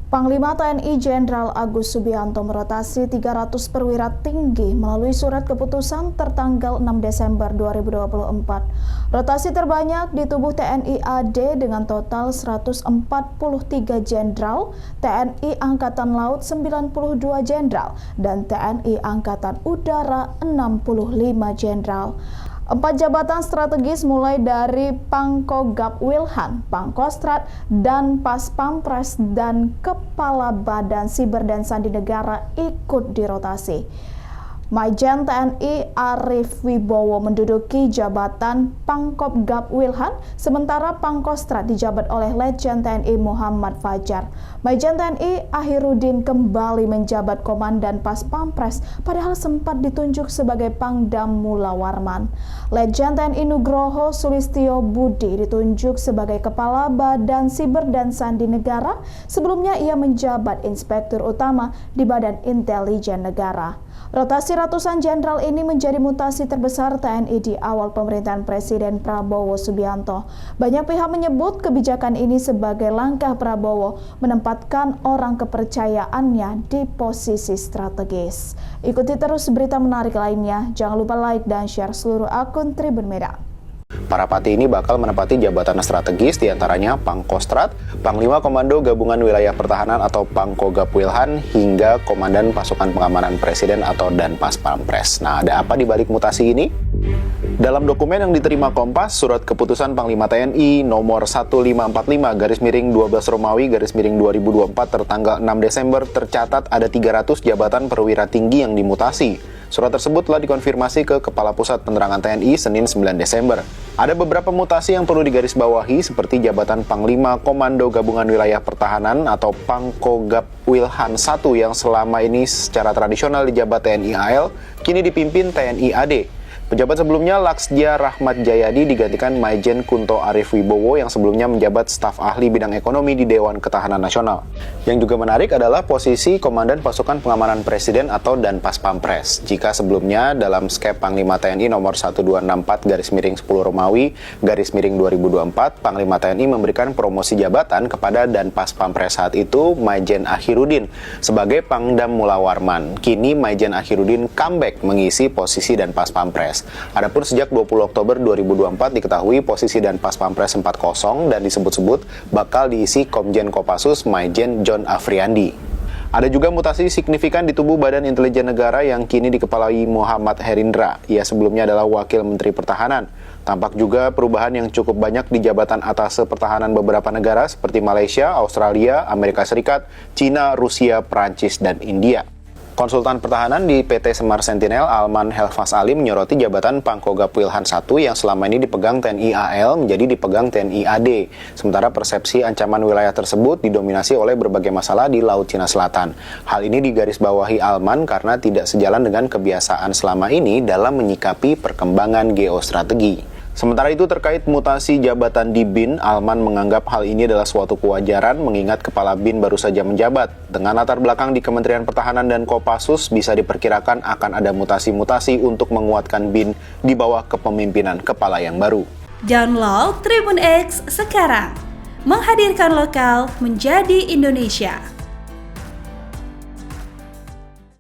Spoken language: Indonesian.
Panglima TNI Jenderal Agus Subianto merotasi 300 perwira tinggi melalui surat keputusan tertanggal 6 Desember 2024. Rotasi terbanyak di tubuh TNI AD dengan total 143 jenderal, TNI Angkatan Laut 92 jenderal, dan TNI Angkatan Udara 65 jenderal. 4 jabatan strategis mulai dari Pangkogap Wilhan, Pangkostrat, dan Pas Pampres dan Kepala Badan Siber dan Sandi Negara ikut dirotasi. Majen TNI Arief Wibowo menduduki jabatan Pangkogap Wilhan, sementara Pangkostrat dijabat oleh Letjen TNI Muhammad Fajar. Majen TNI Ahirudin kembali menjabat Komandan Pas Pampres, padahal sempat ditunjuk sebagai Pangdam Mula Warman. Letjen TNI Nugroho Sulistyo Budi ditunjuk sebagai Kepala Badan Siber dan Sandi Negara. Sebelumnya ia menjabat Inspektur Utama di Badan Intelijen Negara. Rotasi ratusan jenderal ini menjadi mutasi terbesar TNI di awal pemerintahan Presiden Prabowo Subianto. Banyak pihak menyebut kebijakan ini sebagai langkah Prabowo menempatkan orang kepercayaannya di posisi strategis. Ikuti terus berita menarik lainnya. Jangan lupa like dan share seluruh akun Tribun Medan. Para pati ini bakal menempati jabatan strategis diantaranya Pangkostrat, Panglima Komando Gabungan Wilayah Pertahanan atau Pangkogap Wilhan, hingga Komandan Pasukan Pengamanan Presiden atau Danpas Pampres. Nah, ada apa di balik mutasi ini? Dalam dokumen yang diterima Kompas, Surat Keputusan Panglima TNI nomor 1545/12 Romawi /2024 tertanggal 6 Desember tercatat ada 300 jabatan perwira tinggi yang dimutasi. Surat tersebut telah dikonfirmasi ke Kepala Pusat Penerangan TNI Senin 9 Desember. Ada beberapa mutasi yang perlu digarisbawahi seperti jabatan Panglima Komando Gabungan Wilayah Pertahanan atau Pangkogap Wilhan 1 yang selama ini secara tradisional dijabat TNI AL, kini dipimpin TNI AD. Pejabat sebelumnya Laksdia Rahmat Jayadi digantikan Majen Kunto Arief Wibowo yang sebelumnya menjabat staf ahli bidang ekonomi di Dewan Ketahanan Nasional. Yang juga menarik adalah posisi Komandan Pasukan Pengamanan Presiden atau Danpas Pampres. Jika sebelumnya dalam skep Panglima TNI nomor 1264/10 Romawi /2024, Panglima TNI memberikan promosi jabatan kepada Danpas Pampres saat itu Majen Ahirudin sebagai Pangdam Mula Warman. Kini Majen Ahirudin comeback mengisi posisi Danpas Pampres. Adapun sejak 20 Oktober 2024 diketahui posisi Danpas Pampres sempat kosong dan disebut-sebut bakal diisi Komjen Kopassus Majen John Afriandi. Ada juga mutasi signifikan di tubuh Badan Intelijen Negara yang kini dikepalai Muhammad Herindra. Ia sebelumnya adalah Wakil Menteri Pertahanan. Tampak juga perubahan yang cukup banyak di jabatan atas pertahanan beberapa negara seperti Malaysia, Australia, Amerika Serikat, Cina, Rusia, Prancis, dan India. Konsultan Pertahanan di PT Semar Sentinel, Alman Helfas Ali, menyoroti jabatan Pangkogap Wilhan 1 yang selama ini dipegang TNI AL menjadi dipegang TNI AD. Sementara persepsi ancaman wilayah tersebut didominasi oleh berbagai masalah di Laut Cina Selatan. Hal ini digarisbawahi Alman karena tidak sejalan dengan kebiasaan selama ini dalam menyikapi perkembangan geostrategi. Sementara itu terkait mutasi jabatan di BIN, Alman menganggap hal ini adalah suatu kewajaran mengingat Kepala BIN baru saja menjabat. Dengan latar belakang di Kementerian Pertahanan dan Kopassus, bisa diperkirakan akan ada mutasi-mutasi untuk menguatkan BIN di bawah kepemimpinan kepala yang baru. Download Tribun X sekarang, menghadirkan lokal menjadi Indonesia.